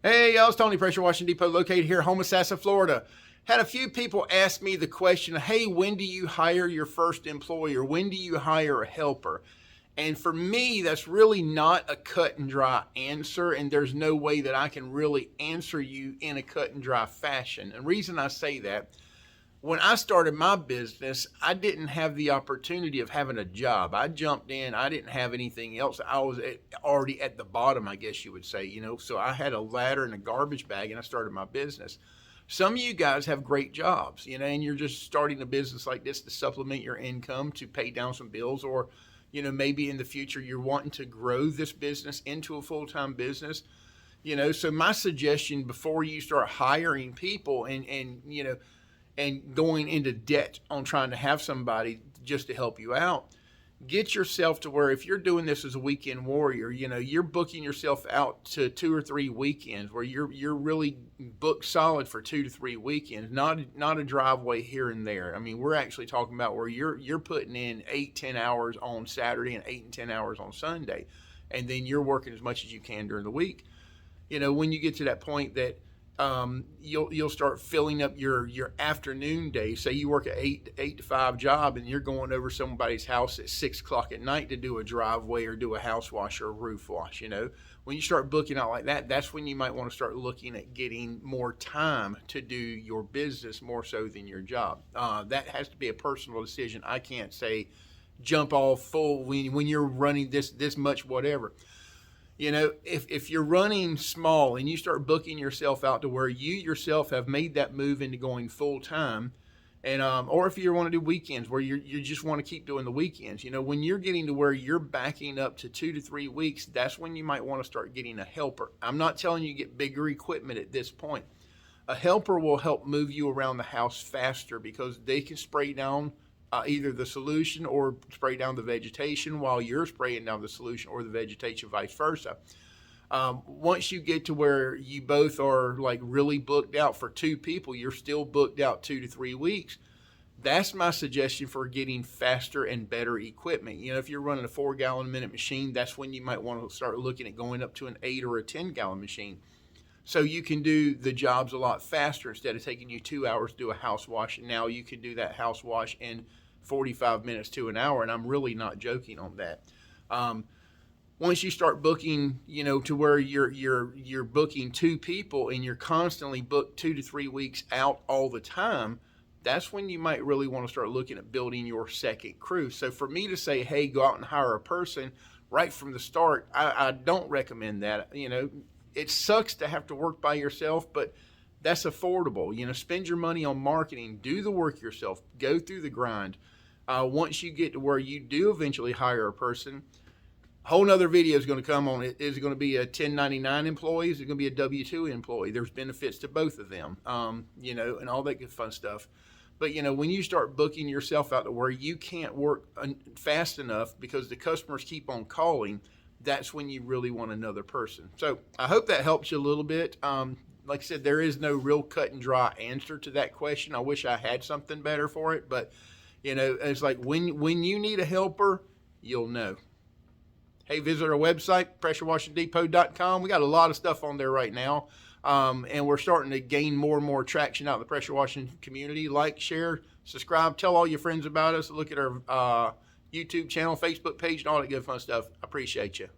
Hey, y'all, it's Tony, Pressure Washing Depot, located here in Homosassa, Florida. Had a few people ask me the question, hey, when do you hire your first employee, or when do you hire a helper? And for me, that's really not a cut and dry answer, and there's no way that I can really answer you in a cut and dry fashion. And the reason I say that, when I started my business, I didn't have the opportunity of having a job. I jumped in, I didn't have anything else. I was already at the bottom, I guess you would say, so I had a ladder and a garbage bag, and I started my business. Some of you guys have great jobs, and you're just starting a business like this to supplement your income, to pay down some bills, or, maybe in the future you're wanting to grow this business into a full-time business. So my suggestion before you start hiring people and going into debt on trying to have somebody just to help you out, get yourself to where if you're doing this as a weekend warrior, you're booking yourself out to 2 or 3 weekends where you're really booked solid for 2 to 3 weekends, not a driveway here and there. I mean, we're actually talking about where you're putting in 8-10 hours on Saturday and 8 and 10 hours on Sunday, and then you're working as much as you can during the week. When you get to that point that you'll start filling up your afternoon day. Say you work an 8 to 5 job, and you're going over somebody's house at 6 o'clock at night to do a driveway or do a house wash or a roof wash. When you start booking out like that, that's when you might want to start looking at getting more time to do your business more so than your job. That has to be a personal decision. I can't say jump all full when you're running this much whatever. If you're running small and you start booking yourself out to where you yourself have made that move into going full time, and or if you want to do weekends where you just want to keep doing the weekends, when you're getting to where you're backing up to 2 to 3 weeks, that's when you might want to start getting a helper. I'm not telling you to get bigger equipment at this point. A helper will help move you around the house faster because they can spray down either the solution or spray down the vegetation while you're spraying down the solution or the vegetation, vice versa. Once you get to where you both are like really booked out for 2 people, you're still booked out 2 to 3 weeks. That's my suggestion for getting faster and better equipment. If you're running a 4-gallon a minute machine, that's when you might want to start looking at going up to an 8 or a 10-gallon machine. So you can do the jobs a lot faster. Instead of taking you 2 hours to do a house wash, now you can do that house wash in 45 minutes to an hour, and I'm really not joking on that. Once you start booking, to where you're booking 2 people and you're constantly booked 2 to 3 weeks out all the time, that's when you might really want to start looking at building your second crew. So for me to say, hey, go out and hire a person right from the start, I don't recommend that. It sucks to have to work by yourself, but that's affordable. Spend your money on marketing, do the work yourself, go through the grind. Once you get to where you do eventually hire a person, a whole nother video is going to come on it. Is it going to be a 1099 employee? Is it going to be a W-2 employee? There's benefits to both of them, and all that good fun stuff. But, when you start booking yourself out to where you can't work fast enough because the customers keep on calling, that's when you really want another person. So I hope that helps you a little bit. Like I said, there is no real cut and dry answer to that question. I wish I had something better for it, but it's like when you need a helper, you'll know. Hey, visit our website, pressurewashingdepot.com. We got a lot of stuff on there right now, and we're starting to gain more and more traction out in the pressure washing community. Like, share, subscribe, tell all your friends about us. Look at our YouTube channel, Facebook page, and all that good fun stuff. I appreciate you.